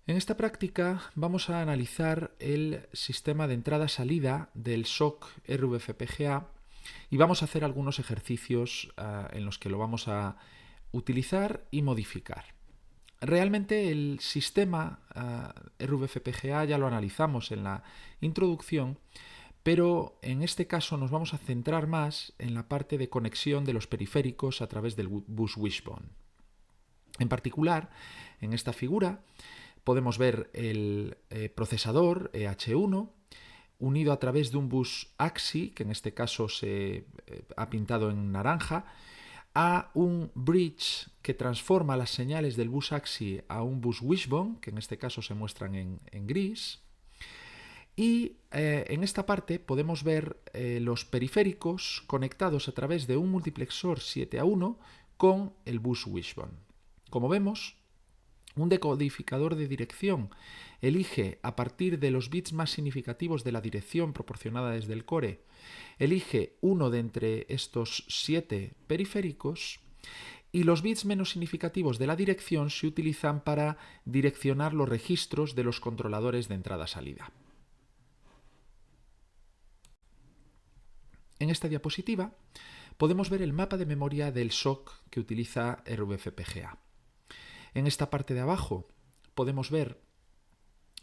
En esta práctica vamos a analizar el sistema de entrada-salida del SOC RVFPGA y vamos a hacer algunos ejercicios en los que lo vamos a utilizar y modificar. Realmente el sistema RVFPGA ya lo analizamos en la introducción, pero en este caso nos vamos a centrar más en la parte de conexión de los periféricos a través del bus Wishbone. En particular, en esta figura podemos ver el procesador EH1 unido a través de un bus AXI, que en este caso se ha pintado en naranja, a un bridge que transforma las señales del bus AXI a un bus Wishbone, que en este caso se muestran en gris. Y en esta parte podemos ver los periféricos conectados a través de un multiplexor 7-a-1 con el bus Wishbone. Como vemos, un decodificador de dirección elige a partir de los bits más significativos de la dirección proporcionada desde el core, elige uno de entre estos 7 periféricos y los bits menos significativos de la dirección se utilizan para direccionar los registros de los controladores de entrada-salida. En esta diapositiva podemos ver el mapa de memoria del SOC que utiliza RVFPGA. En esta parte de abajo podemos ver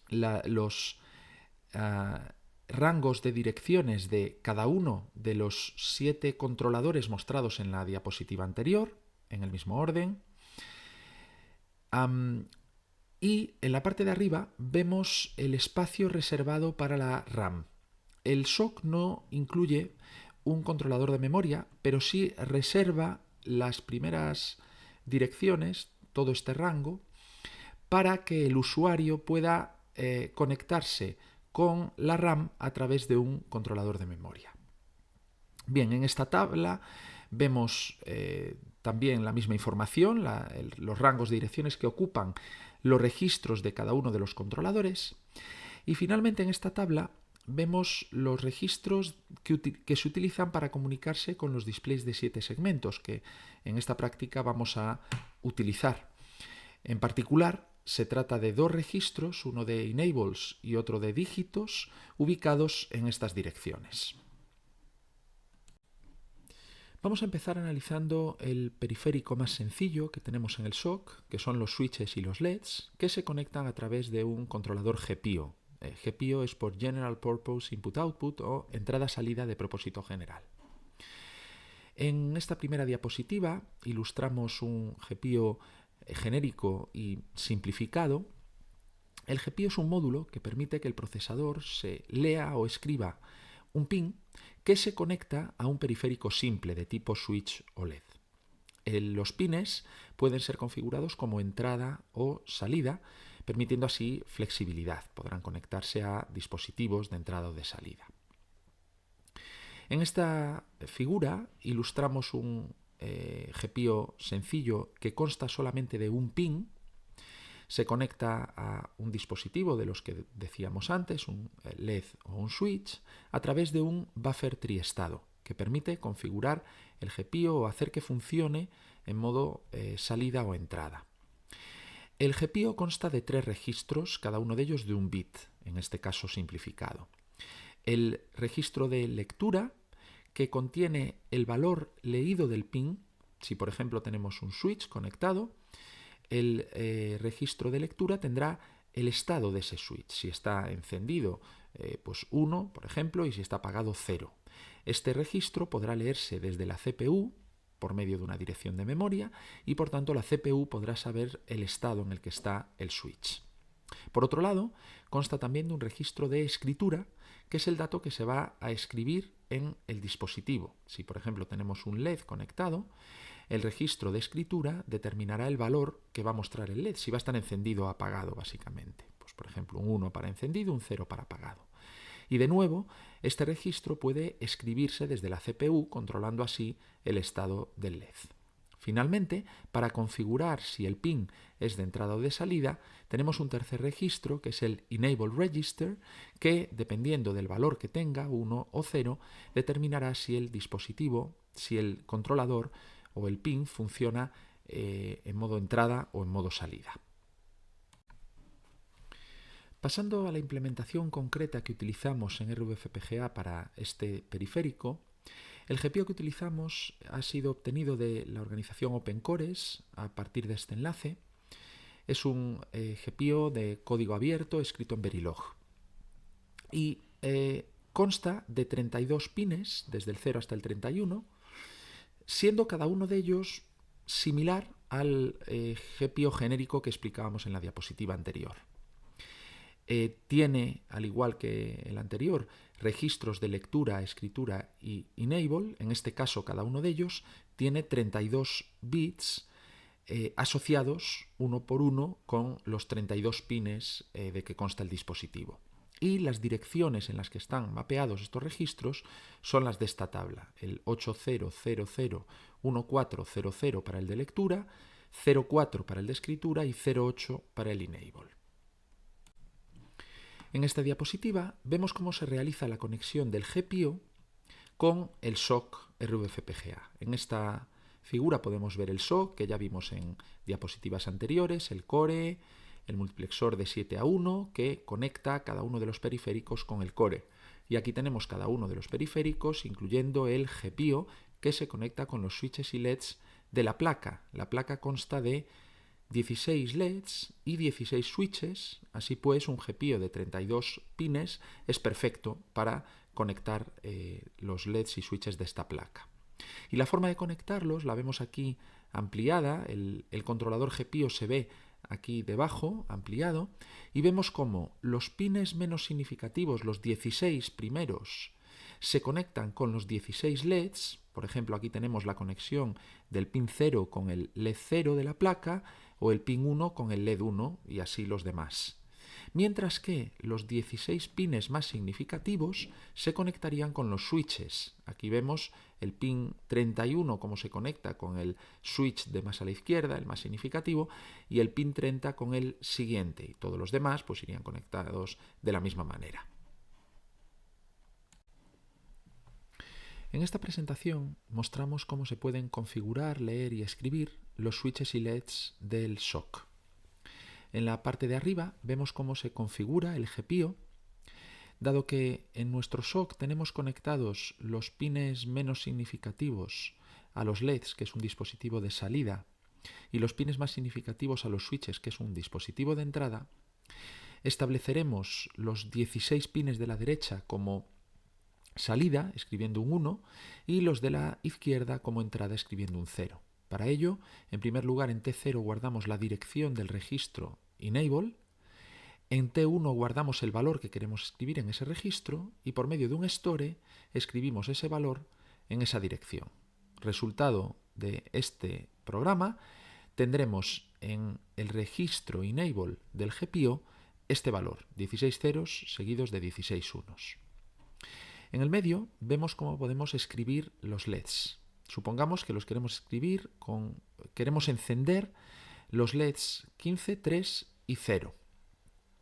los rangos de direcciones de cada uno de los 7 controladores mostrados en la diapositiva anterior, en el mismo orden. Y en la parte de arriba vemos el espacio reservado para la RAM. El SOC no incluye un controlador de memoria, pero sí reserva las primeras direcciones, todo este rango, para que el usuario pueda conectarse con la RAM a través de un controlador de memoria. Bien, en esta tabla vemos también la misma información, los rangos de direcciones que ocupan los registros de cada uno de los controladores. Y finalmente en esta tabla vemos los registros que se utilizan para comunicarse con los displays de 7 segmentos que en esta práctica vamos a utilizar. En particular, se trata de 2 registros, uno de enables y otro de dígitos, ubicados en estas direcciones. Vamos a empezar analizando el periférico más sencillo que tenemos en el SOC, que son los switches y los LEDs, que se conectan a través de un controlador GPIO. GPIO es por General Purpose Input-Output o entrada-salida de propósito general. En esta primera diapositiva ilustramos un GPIO genérico y simplificado. El GPIO es un módulo que permite que el procesador se lea o escriba un pin que se conecta a un periférico simple de tipo switch o LED. Los pines pueden ser configurados como entrada o salida, permitiendo así flexibilidad. Podrán conectarse a dispositivos de entrada o de salida. En esta figura ilustramos un GPIO sencillo que consta solamente de un pin. Se conecta a un dispositivo de los que decíamos antes, un LED o un switch, a través de un buffer triestado, que permite configurar el GPIO o hacer que funcione en modo salida o entrada. El GPIO consta de 3 registros, cada uno de ellos de un bit, en este caso simplificado. El registro de lectura, que contiene el valor leído del pin. Si por ejemplo tenemos un switch conectado, el registro de lectura tendrá el estado de ese switch. Si está encendido, pues 1, por ejemplo, y si está apagado, 0. Este registro podrá leerse desde la CPU por medio de una dirección de memoria y por tanto la CPU podrá saber el estado en el que está el switch. Por otro lado, consta también de un registro de escritura, que es el dato que se va a escribir en el dispositivo. Si por ejemplo tenemos un LED conectado, el registro de escritura determinará el valor que va a mostrar el LED, si va a estar encendido o apagado básicamente. Pues por ejemplo un 1 para encendido, un 0 para apagado. Y de nuevo, este registro puede escribirse desde la CPU, controlando así el estado del LED. Finalmente, para configurar si el pin es de entrada o de salida, tenemos un tercer registro que es el Enable Register, que dependiendo del valor que tenga, 1 o 0, determinará si el dispositivo, si el controlador o el pin funciona en modo entrada o en modo salida. Pasando a la implementación concreta que utilizamos en RVFPGA para este periférico, el GPIO que utilizamos ha sido obtenido de la organización OpenCores a partir de este enlace. Es un GPIO de código abierto escrito en Verilog y consta de 32 pines desde el 0 hasta el 31, siendo cada uno de ellos similar al GPIO genérico que explicábamos en la diapositiva anterior. Tiene, al igual que el anterior, registros de lectura, escritura y enable. En este caso, cada uno de ellos tiene 32 bits asociados uno por uno con los 32 pines de que consta el dispositivo. Y las direcciones en las que están mapeados estos registros son las de esta tabla: el 80001400 para el de lectura, 04 para el de escritura y 08 para el enable. En esta diapositiva vemos cómo se realiza la conexión del GPIO con el SOC RVFPGA. En esta figura podemos ver el SOC, que ya vimos en diapositivas anteriores, el core, el multiplexor de 7-a-1 que conecta cada uno de los periféricos con el core. Y aquí tenemos cada uno de los periféricos, incluyendo el GPIO, que se conecta con los switches y LEDs de la placa. La placa consta de 16 LEDs y 16 switches, así pues un GPIO de 32 pines es perfecto para conectar los LEDs y switches de esta placa. Y la forma de conectarlos la vemos aquí ampliada, el controlador GPIO se ve aquí debajo, ampliado, y vemos cómo los pines menos significativos, los 16 primeros, se conectan con los 16 LEDs. Por ejemplo, aquí tenemos la conexión del pin 0 con el LED 0 de la placa, o el pin 1 con el LED 1, y así los demás. Mientras que los 16 pines más significativos se conectarían con los switches. Aquí vemos el pin 31 cómo se conecta con el switch de más a la izquierda, el más significativo, y el pin 30 con el siguiente, y todos los demás pues irían conectados de la misma manera. En esta presentación mostramos cómo se pueden configurar, leer y escribir los switches y LEDs del SOC. En la parte de arriba vemos cómo se configura el GPIO. Dado que en nuestro SOC tenemos conectados los pines menos significativos a los LEDs, que es un dispositivo de salida, y los pines más significativos a los switches, que es un dispositivo de entrada, estableceremos los 16 pines de la derecha como salida, escribiendo un 1, y los de la izquierda como entrada, escribiendo un 0. Para ello, en primer lugar, en T0 guardamos la dirección del registro enable, en T1 guardamos el valor que queremos escribir en ese registro y por medio de un store escribimos ese valor en esa dirección. Resultado de este programa, tendremos en el registro enable del GPIO este valor, 16 ceros seguidos de 16 unos. En el medio vemos cómo podemos escribir los LEDs. Supongamos que los queremos escribir queremos encender los LEDs 15, 3 y 0.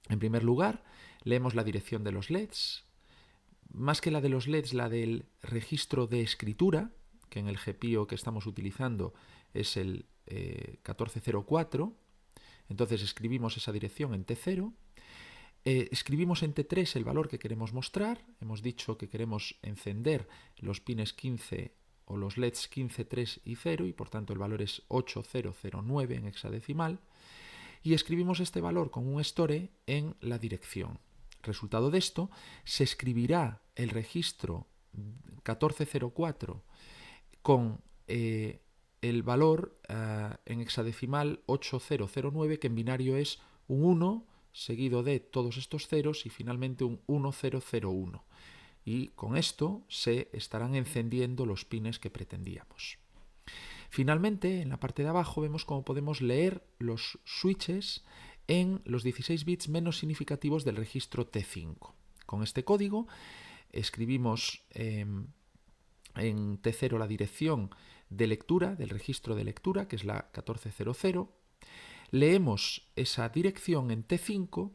En primer lugar, leemos la dirección de los LEDs. Más que la de los LEDs, la del registro de escritura, que en el GPIO que estamos utilizando es el 1404. Entonces escribimos esa dirección en T0. Escribimos en T3 el valor que queremos mostrar. Hemos dicho que queremos encender los pines 15 o los LEDs 15, 3 y 0 y por tanto el valor es 8009 en hexadecimal. Y escribimos este valor con un store en la dirección. Resultado de esto, se escribirá el registro 1404 con el valor en hexadecimal 8009, que en binario es un 1 seguido de todos estos ceros y finalmente un 1001. Y con esto se estarán encendiendo los pines que pretendíamos. Finalmente, en la parte de abajo vemos cómo podemos leer los switches en los 16 bits menos significativos del registro T5. Con este código escribimos en T0 la dirección de lectura, del registro de lectura, que es la 1400. Leemos esa dirección en T5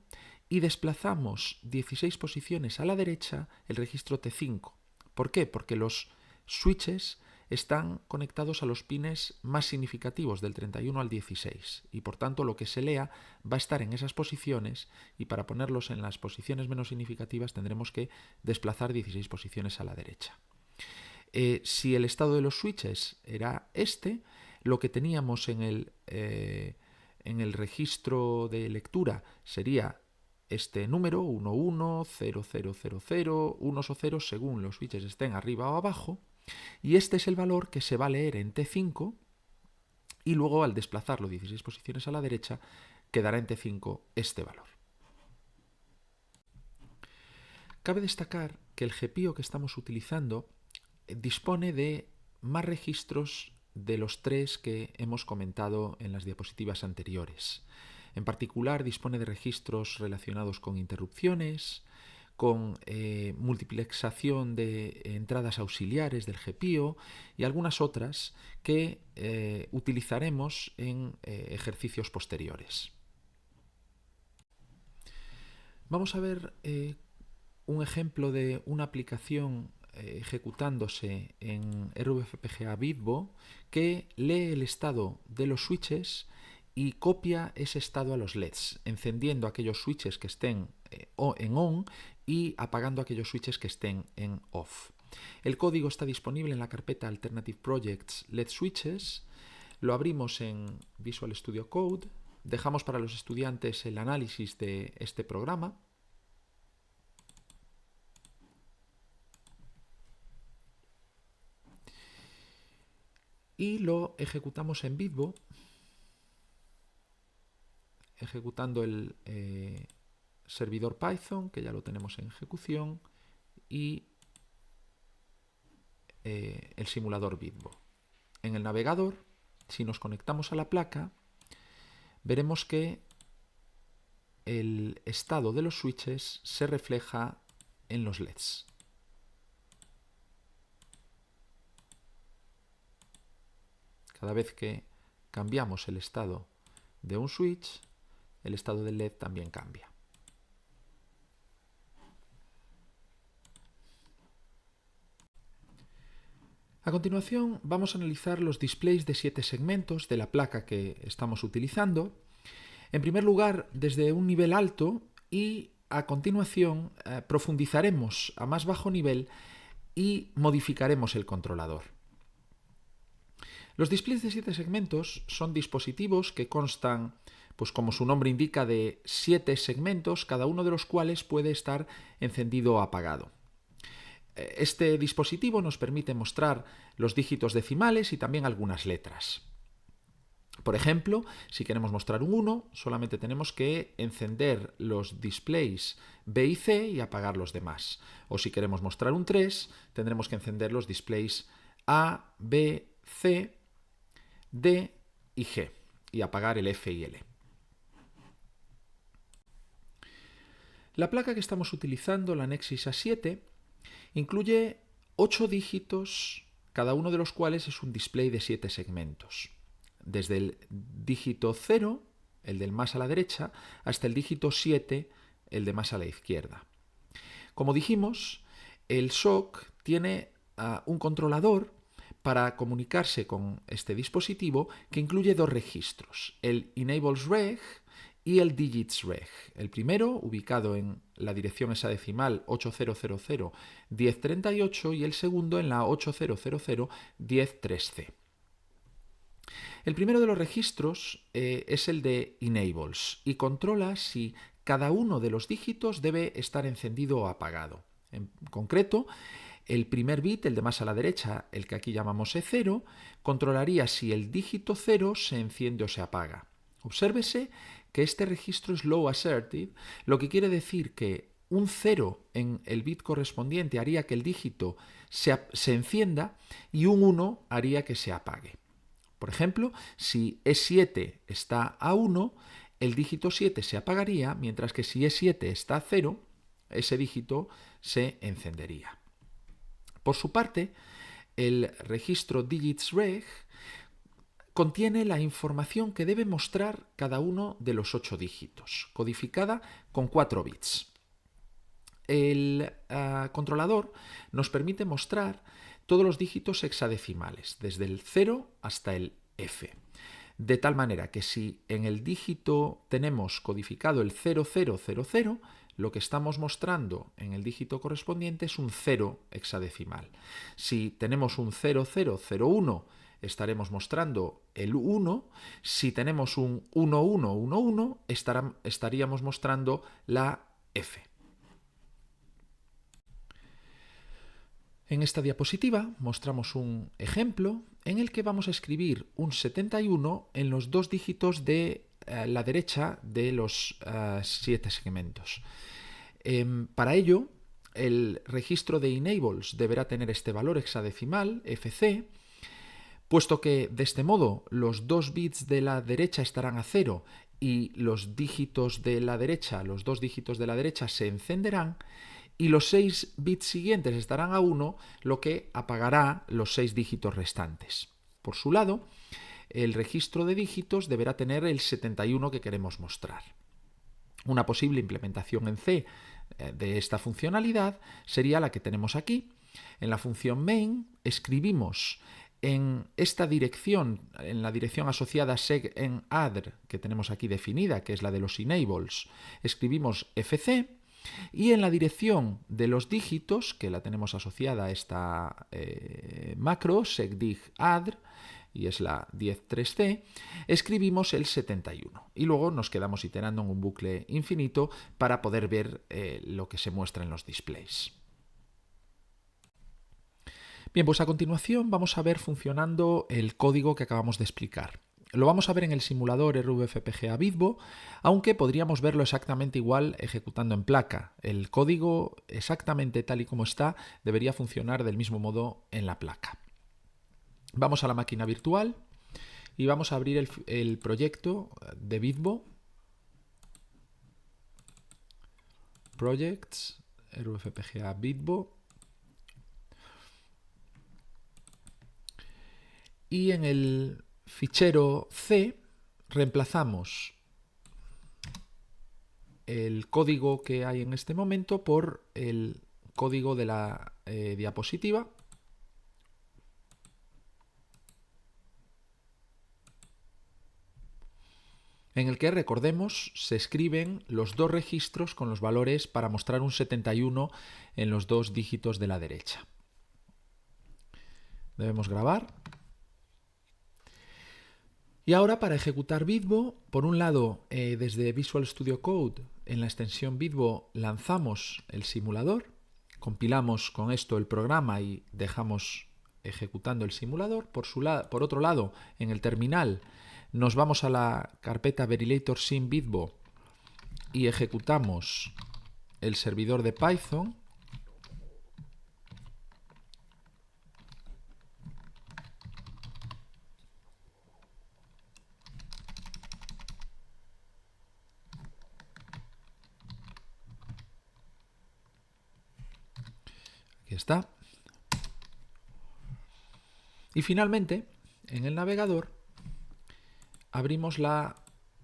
y desplazamos 16 posiciones a la derecha el registro T5. ¿Por qué? Porque los switches están conectados a los pines más significativos, del 31 al 16, y por tanto lo que se lea va a estar en esas posiciones, y para ponerlos en las posiciones menos significativas tendremos que desplazar 16 posiciones a la derecha. Si el estado de los switches era este, lo que teníamos en el registro de lectura sería este número, 11, 0000, unos o ceros según los switches estén arriba o abajo, y este es el valor que se va a leer en T5, y luego al desplazarlo 16 posiciones a la derecha quedará en T5 este valor. Cabe destacar que el GPIO que estamos utilizando dispone de más registros de los 3 que hemos comentado en las diapositivas anteriores. En particular, dispone de registros relacionados con interrupciones, con multiplexación de entradas auxiliares del GPIO y algunas otras que utilizaremos en ejercicios posteriores. Vamos a ver un ejemplo de una aplicación ejecutándose en RVFPGA Bitbo que lee el estado de los switches y copia ese estado a los LEDs, encendiendo aquellos switches que estén en on y apagando aquellos switches que estén en off. El código está disponible en la carpeta Alternative Projects LED Switches. Lo abrimos en Visual Studio Code. Dejamos para los estudiantes el análisis de este programa. Y lo ejecutamos en Bitbo, ejecutando el servidor Python, que ya lo tenemos en ejecución, y el simulador Bitbo. En el navegador, si nos conectamos a la placa, veremos que el estado de los switches se refleja en los LEDs. Cada vez que cambiamos el estado de un switch, el estado del LED también cambia. A continuación vamos a analizar los displays de 7 segmentos de la placa que estamos utilizando. En primer lugar, desde un nivel alto, y a continuación profundizaremos a más bajo nivel y modificaremos el controlador. Los displays de 7 segmentos son dispositivos que constan, pues como su nombre indica, de 7 segmentos, cada uno de los cuales puede estar encendido o apagado. Este dispositivo nos permite mostrar los dígitos decimales y también algunas letras. Por ejemplo, si queremos mostrar un 1, solamente tenemos que encender los displays B y C y apagar los demás. O si queremos mostrar un 3, tendremos que encender los displays A, B, C, D y G y apagar el F y L. La placa que estamos utilizando, la Nexus A7, incluye 8 dígitos, cada uno de los cuales es un display de 7 segmentos. Desde el dígito 0, el del más a la derecha, hasta el dígito 7, el de más a la izquierda. Como dijimos, el SOC tiene un controlador para comunicarse con este dispositivo que incluye 2 registros, el EnablesReg y el DigitsReg. El primero ubicado en la dirección hexadecimal 8000-1038 y el segundo en la 8000-103C. El primero de los registros es el de Enables y controla si cada uno de los dígitos debe estar encendido o apagado. En concreto, el primer bit, el de más a la derecha, el que aquí llamamos E0, controlaría si el dígito 0 se enciende o se apaga. Obsérvese que este registro es low assertive, lo que quiere decir que un 0 en el bit correspondiente haría que el dígito se encienda y un 1 haría que se apague. Por ejemplo, si E7 está a 1, el dígito 7 se apagaría, mientras que si E7 está a 0, ese dígito se encendería. Por su parte, el registro DigitsReg contiene la información que debe mostrar cada uno de los 8 dígitos, codificada con 4 bits. El controlador nos permite mostrar todos los dígitos hexadecimales, desde el 0 hasta el F. De tal manera que si en el dígito tenemos codificado el 0000, lo que estamos mostrando en el dígito correspondiente es un 0 hexadecimal. Si tenemos un 0001, estaremos mostrando el 1. Si tenemos un 1111, estaríamos mostrando la F. En esta diapositiva mostramos un ejemplo en el que vamos a escribir un 71 en los dos dígitos de la derecha de los 7 segmentos. Para ello, el registro de enables deberá tener este valor hexadecimal, FC, puesto que de este modo los 2 bits de la derecha estarán a 0 y los dígitos de la derecha, los 2 dígitos de la derecha se encenderán, y los 6 bits siguientes estarán a 1, lo que apagará los 6 dígitos restantes. Por su lado, el registro de dígitos deberá tener el 71 que queremos mostrar. Una posible implementación en C de esta funcionalidad sería la que tenemos aquí. En la función main escribimos en esta dirección, en la dirección asociada segenAddr que tenemos aquí definida, que es la de los enables, escribimos fc. Y en la dirección de los dígitos, que la tenemos asociada a esta macro, segdigaddr, y es la 10.3c, escribimos el 71. Y luego nos quedamos iterando en un bucle infinito para poder ver lo que se muestra en los displays. Bien, pues a continuación vamos a ver funcionando el código que acabamos de explicar. Lo vamos a ver en el simulador RVFPGA Vidbo, aunque podríamos verlo exactamente igual ejecutando en placa. El código, exactamente tal y como está, debería funcionar del mismo modo en la placa. Vamos a la máquina virtual y vamos a abrir el proyecto de Vidbo. Projects, RVFPGA Vidbo. Y en el fichero C reemplazamos el código que hay en este momento por el código de la diapositiva. En el que, recordemos, se escriben los dos registros con los valores para mostrar un 71 en los dos dígitos de la derecha. Debemos grabar. Y ahora, para ejecutar Vidbo, por un lado, desde Visual Studio Code, en la extensión Vidbo, lanzamos el simulador, compilamos con esto el programa y dejamos ejecutando el simulador. Por otro lado, en el terminal, nos vamos a la carpeta Verilator Sim Vidbo y ejecutamos el servidor de Python. Aquí está. Y finalmente, en el navegador, abrimos la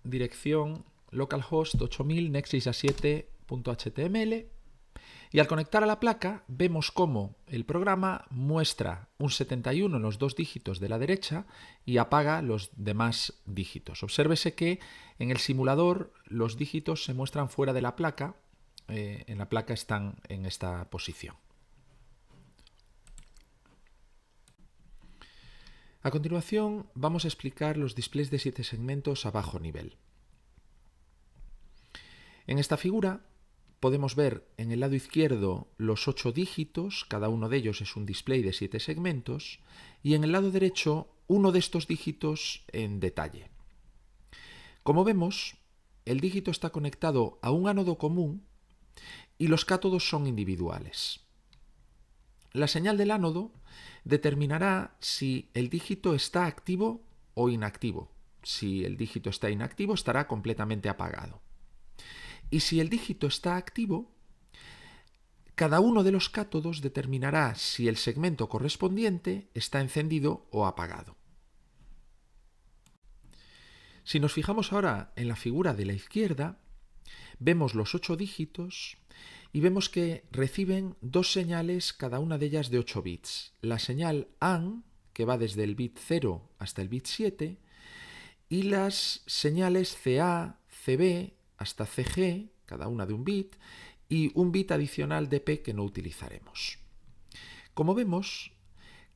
dirección localhost 8000 nexus7.html y al conectar a la placa vemos cómo el programa muestra un 71 en los dos dígitos de la derecha y apaga los demás dígitos. Obsérvese que en el simulador los dígitos se muestran fuera de la placa, en la placa están en esta posición. A continuación vamos a explicar los displays de 7 segmentos a bajo nivel. En esta figura podemos ver en el lado izquierdo los 8 dígitos, cada uno de ellos es un display de 7 segmentos, y en el lado derecho uno de estos dígitos en detalle. Como vemos, el dígito está conectado a un ánodo común y los cátodos son individuales. La señal del ánodo determinará si el dígito está activo o inactivo. Si el dígito está inactivo, estará completamente apagado. Y si el dígito está activo, cada uno de los cátodos determinará si el segmento correspondiente está encendido o apagado. Si nos fijamos ahora en la figura de la izquierda, vemos los 8 dígitos y vemos que reciben dos señales, cada una de ellas de 8 bits. La señal AND, que va desde el bit 0 hasta el bit 7, y las señales CA, CB hasta CG, cada una de un bit, y un bit adicional de P que no utilizaremos. Como vemos,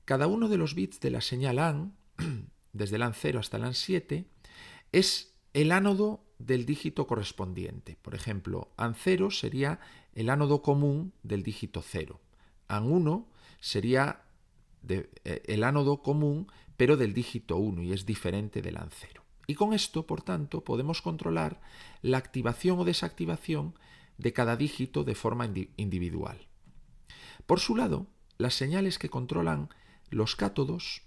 cada uno de los bits de la señal AND, desde el AND 0 hasta el AND 7, es el ánodo del dígito correspondiente. Por ejemplo, AND 0 sería el ánodo común del dígito 0. AND 1 sería el ánodo común, pero del dígito 1, y es diferente del AND 0. Y con esto, por tanto, podemos controlar la activación o desactivación de cada dígito de forma individual. Por su lado, las señales que controlan los cátodos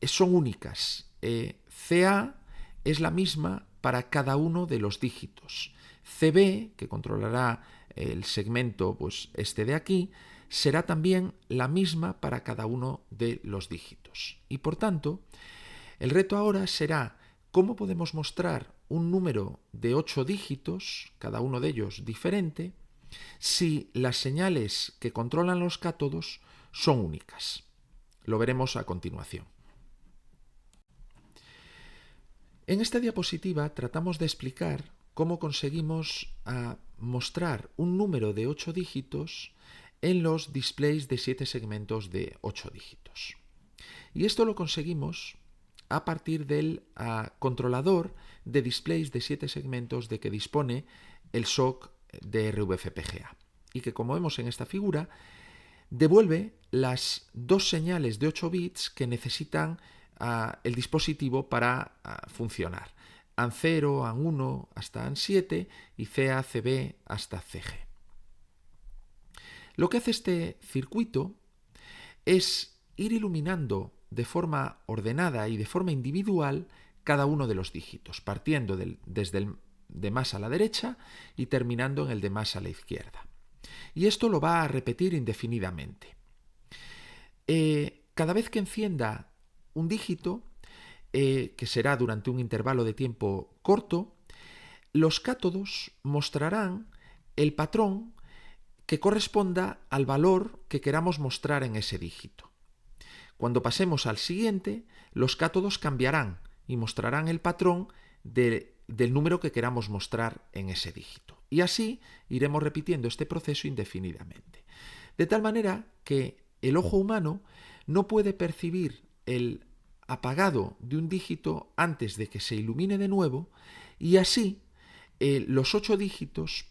son únicas. CA es la misma para cada uno de los dígitos. CB, que controlará el segmento, pues este de aquí, será también la misma para cada uno de los dígitos. Y por tanto, el reto ahora será cómo podemos mostrar un número de 8 dígitos, cada uno de ellos diferente, si las señales que controlan los cátodos son únicas. Lo veremos a continuación. En esta diapositiva tratamos de explicar cómo conseguimos mostrar un número de 8 dígitos en los displays de 7 segmentos de 8 dígitos. Y esto lo conseguimos a partir del controlador de displays de 7 segmentos de que dispone el SOC de RVFPGA, y que, como vemos en esta figura, devuelve las dos señales de 8 bits que necesitan el dispositivo para funcionar. AND 0, AND 1 hasta AND 7 y CA, CB hasta CG. Lo que hace este circuito es ir iluminando de forma ordenada y de forma individual cada uno de los dígitos, partiendo desde el de más a la derecha y terminando en el de más a la izquierda. Y esto lo va a repetir indefinidamente. Cada vez que encienda un dígito, que será durante un intervalo de tiempo corto, los cátodos mostrarán el patrón que corresponda al valor que queramos mostrar en ese dígito. Cuando pasemos al siguiente, los cátodos cambiarán y mostrarán el patrón del número que queramos mostrar en ese dígito. Y así iremos repitiendo este proceso indefinidamente. De tal manera que el ojo humano no puede percibir el apagado de un dígito antes de que se ilumine de nuevo, y así los 8 dígitos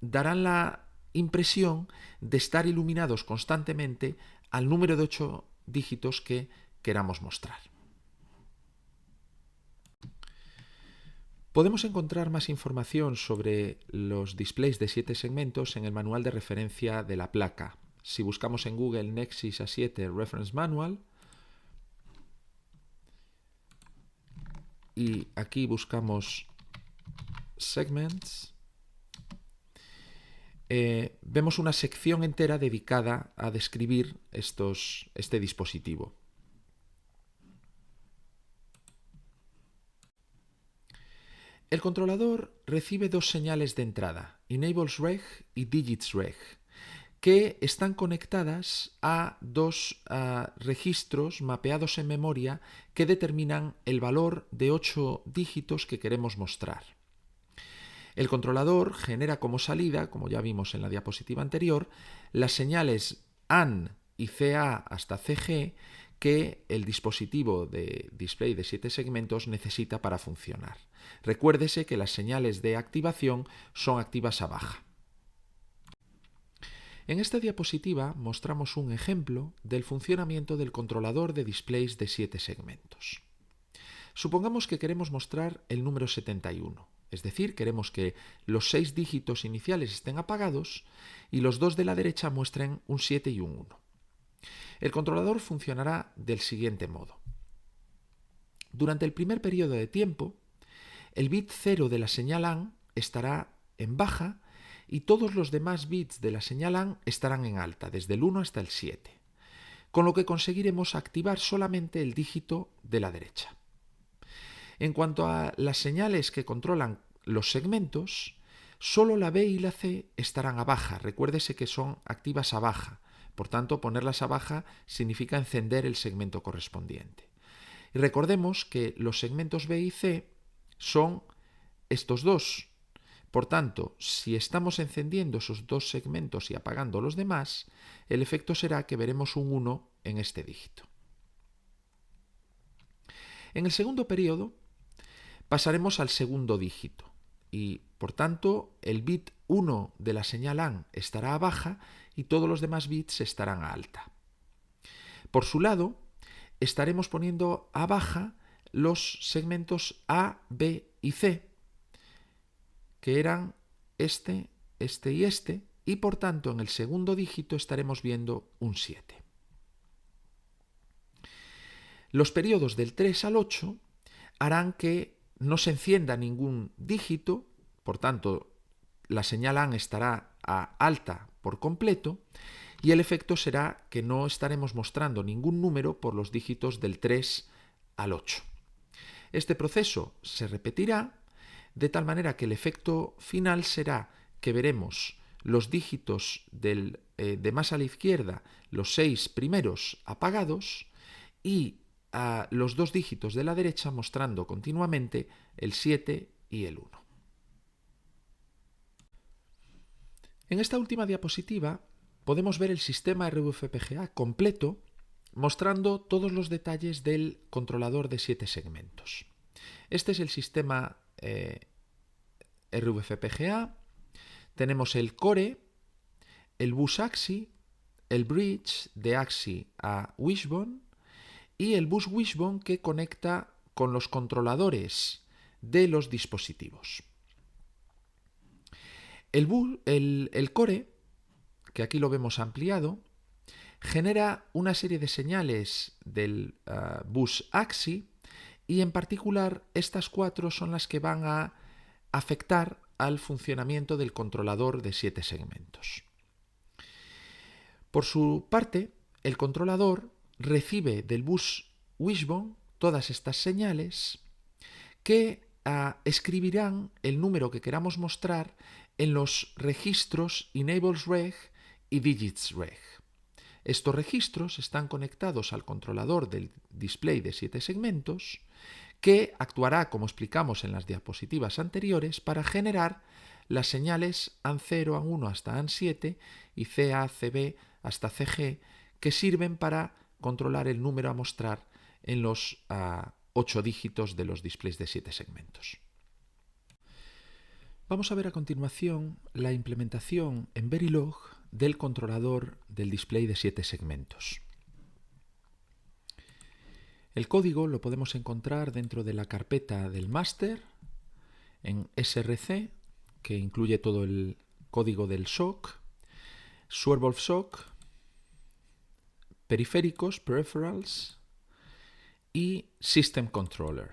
darán la impresión de estar iluminados constantemente al número de 8 dígitos que queramos mostrar. Podemos encontrar más información sobre los displays de 7 segmentos en el manual de referencia de la placa. Si buscamos en Google Nexys A7 Reference Manual y aquí buscamos Segments, vemos una sección entera dedicada a describir este dispositivo. El controlador recibe dos señales de entrada, EnablesReg y DigitsReg, que están conectadas a dos registros mapeados en memoria que determinan el valor de 8 dígitos que queremos mostrar. El controlador genera como salida, como ya vimos en la diapositiva anterior, las señales AND y CA hasta CG que el dispositivo de display de 7 segmentos necesita para funcionar. Recuérdese que las señales de activación son activas a baja. En esta diapositiva mostramos un ejemplo del funcionamiento del controlador de displays de 7 segmentos. Supongamos que queremos mostrar el número 71, es decir, queremos que los 6 dígitos iniciales estén apagados y los dos de la derecha muestren un 7 y un 1. El controlador funcionará del siguiente modo. Durante el primer periodo de tiempo, el bit 0 de la señal AND estará en baja y todos los demás bits de la señal AND estarán en alta, desde el 1 hasta el 7, con lo que conseguiremos activar solamente el dígito de la derecha. En cuanto a las señales que controlan los segmentos, Solo la B y la C estarán a baja. Recuérdese que son activas a baja. Por tanto, ponerlas a baja significa encender el segmento correspondiente. Y recordemos que los segmentos B y C son estos dos. Por tanto, si estamos encendiendo esos dos segmentos y apagando los demás, el efecto será que veremos un 1 en este dígito. En el segundo periodo pasaremos al segundo dígito y, por tanto, el bit 1 de la señal AND estará a baja y todos los demás bits estarán a alta. Por su lado, estaremos poniendo a baja los segmentos A, B y C, que eran este y por tanto en el segundo dígito estaremos viendo un 7. Los periodos del 3 al 8 harán que no se encienda ningún dígito, por tanto la señal AND estará a alta por completo y el efecto será que no estaremos mostrando ningún número por los dígitos del 3 al 8. Este proceso se repetirá de tal manera que el efecto final será que veremos los dígitos de más a la izquierda, los 6 primeros apagados, y a los dos dígitos de la derecha mostrando continuamente el 7 y el 1. En esta última diapositiva podemos ver el sistema RVFPGA completo mostrando todos los detalles del controlador de 7 segmentos. Este es el sistema RVFPGA. Tenemos el core, el bus AXI, el bridge de AXI a Wishbone y el bus Wishbone que conecta con los controladores de los dispositivos. El core, que aquí lo vemos ampliado, genera una serie de señales del bus AXI y en particular estas 4 son las que van a afectar al funcionamiento del controlador de 7 segmentos. Por su parte, el controlador recibe del bus Wishbone todas estas señales que escribirán el número que queramos mostrar en los registros EnablesReg y DigitsReg. Estos registros están conectados al controlador del display de 7 segmentos que actuará, como explicamos en las diapositivas anteriores, para generar las señales AN0, AN1 hasta AN7 y CA, CB hasta CG, que sirven para controlar el número a mostrar en los 8 dígitos de los displays de 7 segmentos. Vamos a ver a continuación la implementación en Verilog del controlador del display de 7 segmentos. El código lo podemos encontrar dentro de la carpeta del máster en SRC, que incluye todo el código del SOC, Swervolf SOC, periféricos, peripherals y System Controller.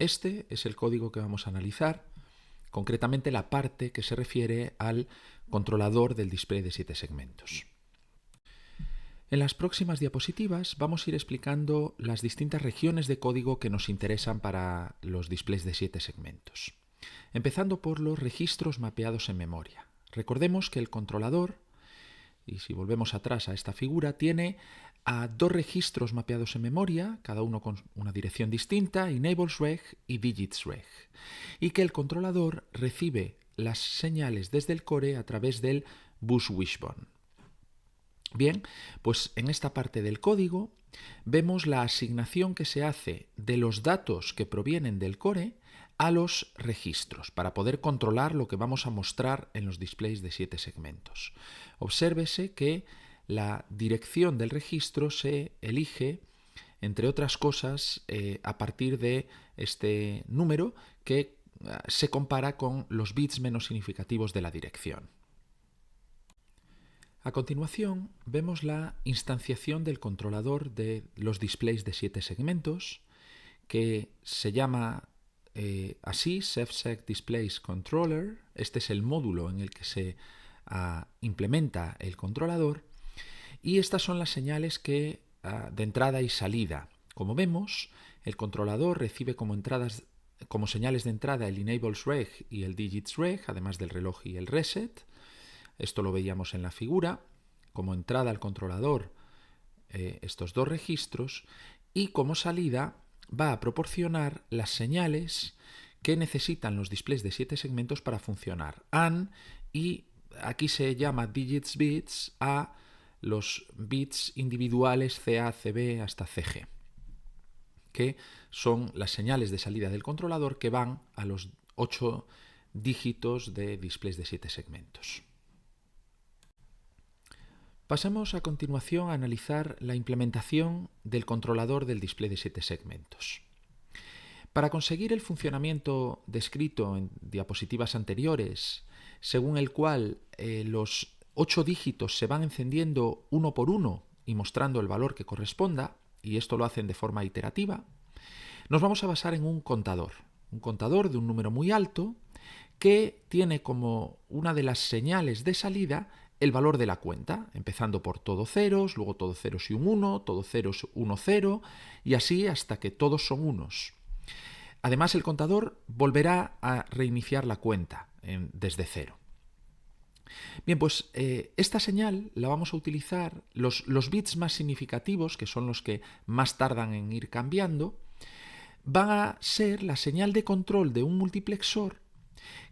Este es el código que vamos a analizar, concretamente la parte que se refiere al controlador del display de 7 segmentos. En las próximas diapositivas vamos a ir explicando las distintas regiones de código que nos interesan para los displays de 7 segmentos. Empezando por los registros mapeados en memoria. Recordemos que el controlador, y si volvemos atrás a esta figura, tiene a 2 registros mapeados en memoria, cada uno con una dirección distinta, EnablesReg y DigitsReg, y que el controlador recibe las señales desde el core a través del bus Wishbone. Bien, pues en esta parte del código vemos la asignación que se hace de los datos que provienen del core a los registros para poder controlar lo que vamos a mostrar en los displays de 7 segmentos. Obsérvese que la dirección del registro se elige, entre otras cosas, a partir de este número que se compara con los bits menos significativos de la dirección. A continuación, vemos la instanciación del controlador de los displays de 7 segmentos, que se llama así, SafeSeg Displays Controller. Este es el módulo en el que se implementa el controlador, y estas son las señales de entrada y salida. Como vemos, el controlador recibe como entradas como señales de entrada el enables reg y el digits reg, además del reloj y el reset. Esto lo veíamos en la figura. Como entrada al controlador, estos dos registros, y como salida va a proporcionar las señales que necesitan los displays de 7 segmentos para funcionar. AND, y aquí se llama digits bits a los bits individuales CA, CB hasta CG, que son las señales de salida del controlador que van a los 8 dígitos de displays de 7 segmentos. Pasemos a continuación a analizar la implementación del controlador del display de 7 segmentos. Para conseguir el funcionamiento descrito en diapositivas anteriores, según el cual los 8 dígitos se van encendiendo uno por uno y mostrando el valor que corresponda, y esto lo hacen de forma iterativa, nos vamos a basar en un contador de un número muy alto que tiene como una de las señales de salida el valor de la cuenta, empezando por todo ceros, luego todo ceros y un 1, todo ceros 1, 0, y así hasta que todos son unos. Además, el contador volverá a reiniciar la cuenta desde cero. Bien, pues esta señal la vamos a utilizar, los bits más significativos, que son los que más tardan en ir cambiando, van a ser la señal de control de un multiplexor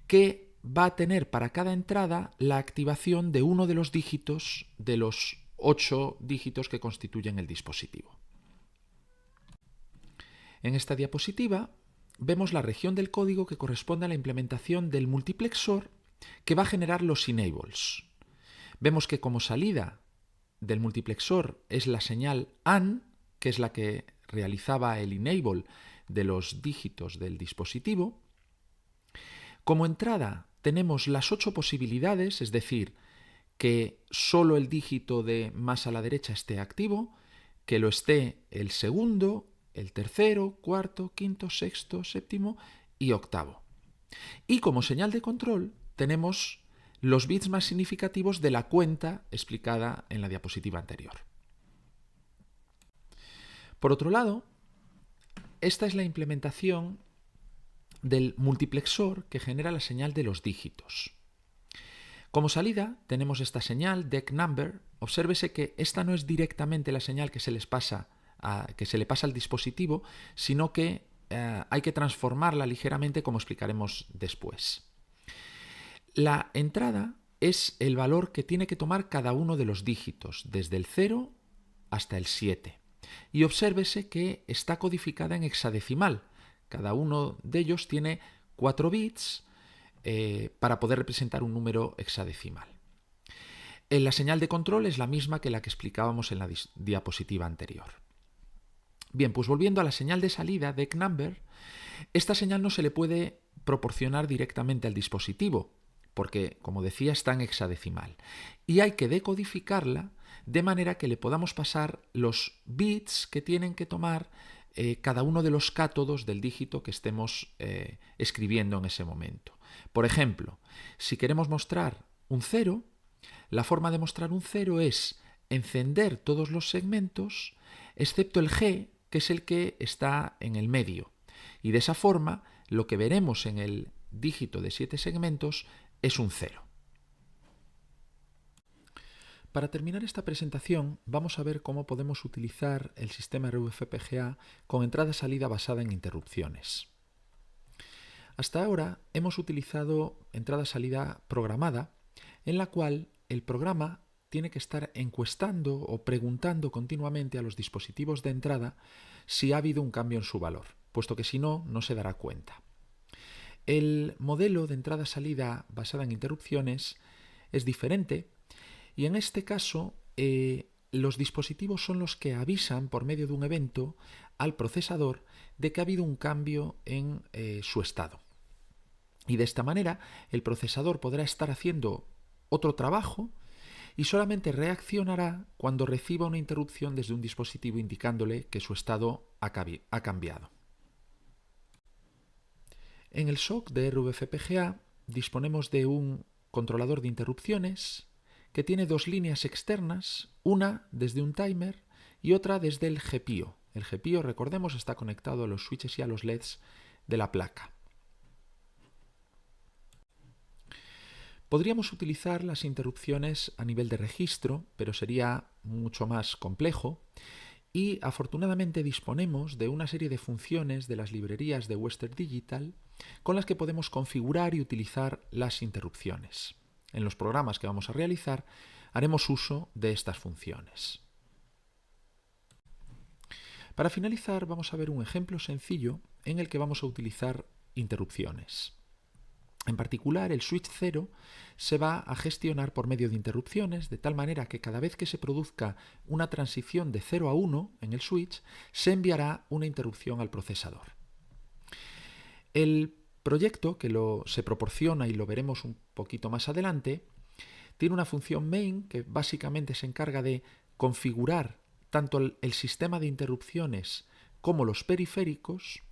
que va a tener para cada entrada la activación de uno de los dígitos de los 8 dígitos que constituyen el dispositivo. En esta diapositiva vemos la región del código que corresponde a la implementación del multiplexor que va a generar los enables. Vemos que como salida del multiplexor es la señal AND, que es la que realizaba el enable de los dígitos del dispositivo. Como entrada tenemos las 8 posibilidades, es decir, que solo el dígito de más a la derecha esté activo, que lo esté el segundo, el tercero, cuarto, quinto, sexto, séptimo y octavo. Y como señal de control tenemos los bits más significativos de la cuenta explicada en la diapositiva anterior. Por otro lado, esta es la implementación del multiplexor que genera la señal de los dígitos. Como salida tenemos esta señal decNumber. Obsérvese que esta no es directamente la señal que se le pasa al dispositivo, sino que hay que transformarla ligeramente, como explicaremos después. La entrada es el valor que tiene que tomar cada uno de los dígitos, desde el 0 hasta el 7. Y obsérvese que está codificada en hexadecimal. Cada uno de ellos tiene 4 bits para poder representar un número hexadecimal. La señal de control es la misma que la que explicábamos en la diapositiva anterior. Bien, pues volviendo a la señal de salida decNumber, esta señal no se le puede proporcionar directamente al dispositivo, porque, como decía, está en hexadecimal. Y hay que decodificarla de manera que le podamos pasar los bits que tienen que tomar cada uno de los cátodos del dígito que estemos escribiendo en ese momento. Por ejemplo, si queremos mostrar un 0, la forma de mostrar un 0 es encender todos los segmentos, excepto el G, que es el que está en el medio. Y de esa forma, lo que veremos en el dígito de 7 segmentos es un 0. Para terminar esta presentación, vamos a ver cómo podemos utilizar el sistema RVFPGA con entrada-salida basada en interrupciones. Hasta ahora hemos utilizado entrada-salida programada, en la cual el programa tiene que estar encuestando o preguntando continuamente a los dispositivos de entrada si ha habido un cambio en su valor, puesto que si no, no se dará cuenta. El modelo de entrada-salida basada en interrupciones es diferente y en este caso los dispositivos son los que avisan por medio de un evento al procesador de que ha habido un cambio en su estado. Y de esta manera el procesador podrá estar haciendo otro trabajo y solamente reaccionará cuando reciba una interrupción desde un dispositivo indicándole que su estado ha cambiado. En el SOC de RVFPGA disponemos de un controlador de interrupciones que tiene 2 líneas externas, una desde un timer y otra desde el GPIO. El GPIO, recordemos, está conectado a los switches y a los LEDs de la placa. Podríamos utilizar las interrupciones a nivel de registro, pero sería mucho más complejo, y afortunadamente disponemos de una serie de funciones de las librerías de Western Digital con las que podemos configurar y utilizar las interrupciones. En los programas que vamos a realizar haremos uso de estas funciones. Para finalizar vamos a ver un ejemplo sencillo en el que vamos a utilizar interrupciones. En particular, el switch 0 se va a gestionar por medio de interrupciones, de tal manera que cada vez que se produzca una transición de 0 a 1 en el switch, se enviará una interrupción al procesador. El proyecto, que se proporciona y lo veremos un poquito más adelante, tiene una función main que básicamente se encarga de configurar tanto el sistema de interrupciones como los periféricos.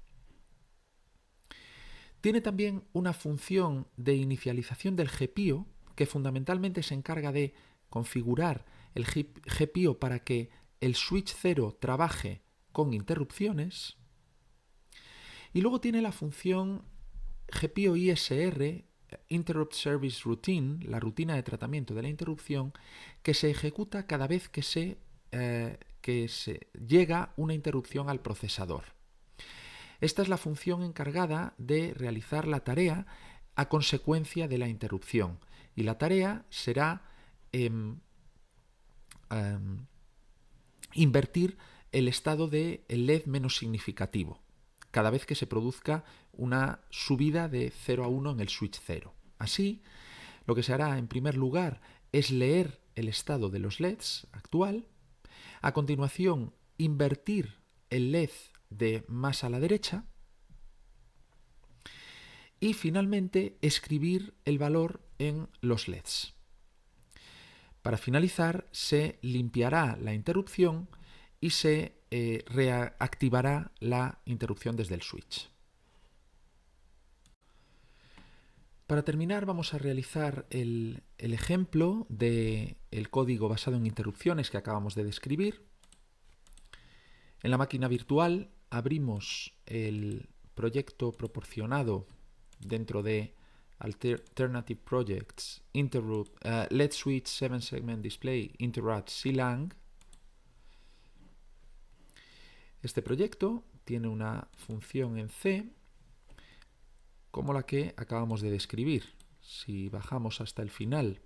Tiene también una función de inicialización del GPIO que fundamentalmente se encarga de configurar el GPIO para que el switch 0 trabaje con interrupciones. Y luego tiene la función GPIO ISR, Interrupt Service Routine, la rutina de tratamiento de la interrupción, que se ejecuta cada vez que se llega una interrupción al procesador. Esta es la función encargada de realizar la tarea a consecuencia de la interrupción. Y la tarea será invertir el estado del LED menos significativo cada vez que se produzca una subida de 0 a 1 en el switch 0. Así, lo que se hará en primer lugar es leer el estado de los LEDs actual, a continuación invertir el LED de más a la derecha y finalmente escribir el valor en los LEDs. Para finalizar, se limpiará la interrupción y se reactivará la interrupción desde el switch. Para terminar, vamos a realizar el ejemplo del código basado en interrupciones que acabamos de describir. En la máquina virtual abrimos el proyecto proporcionado dentro de Alternative Projects LED Switch 7 Segment Display Interrupt CLang. Este proyecto tiene una función en C como la que acabamos de describir. Si bajamos hasta el final,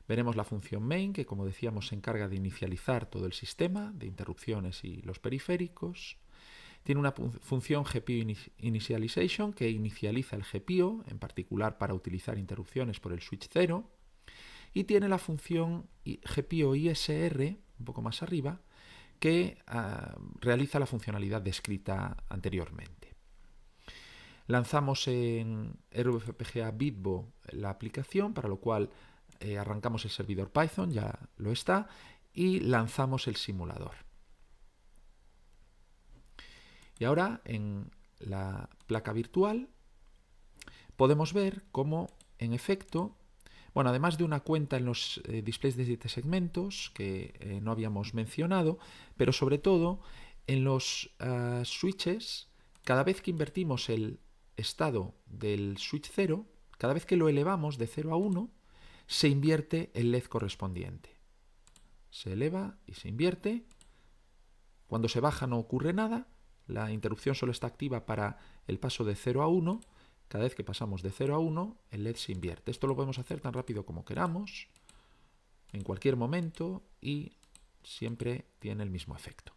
veremos la función main, que como decíamos se encarga de inicializar todo el sistema de interrupciones y los periféricos. Tiene una función GPIO Initialization que inicializa el GPIO, en particular para utilizar interrupciones por el switch 0. Y tiene la función GPIO ISR, un poco más arriba, que realiza la funcionalidad descrita anteriormente. Lanzamos en RVFPGA Bitbo la aplicación, para lo cual arrancamos el servidor Python, ya lo está, y lanzamos el simulador. Y ahora en la placa virtual podemos ver cómo, en efecto, bueno, además de una cuenta en los displays de 7 segmentos que no habíamos mencionado, pero sobre todo en los switches, cada vez que invertimos el estado del switch 0, cada vez que lo elevamos de 0 a 1, se invierte el LED correspondiente. Se eleva y se invierte. Cuando se baja no ocurre nada. La interrupción solo está activa para el paso de 0 a 1. Cada vez que pasamos de 0 a 1, el LED se invierte. Esto lo podemos hacer tan rápido como queramos, en cualquier momento, y siempre tiene el mismo efecto.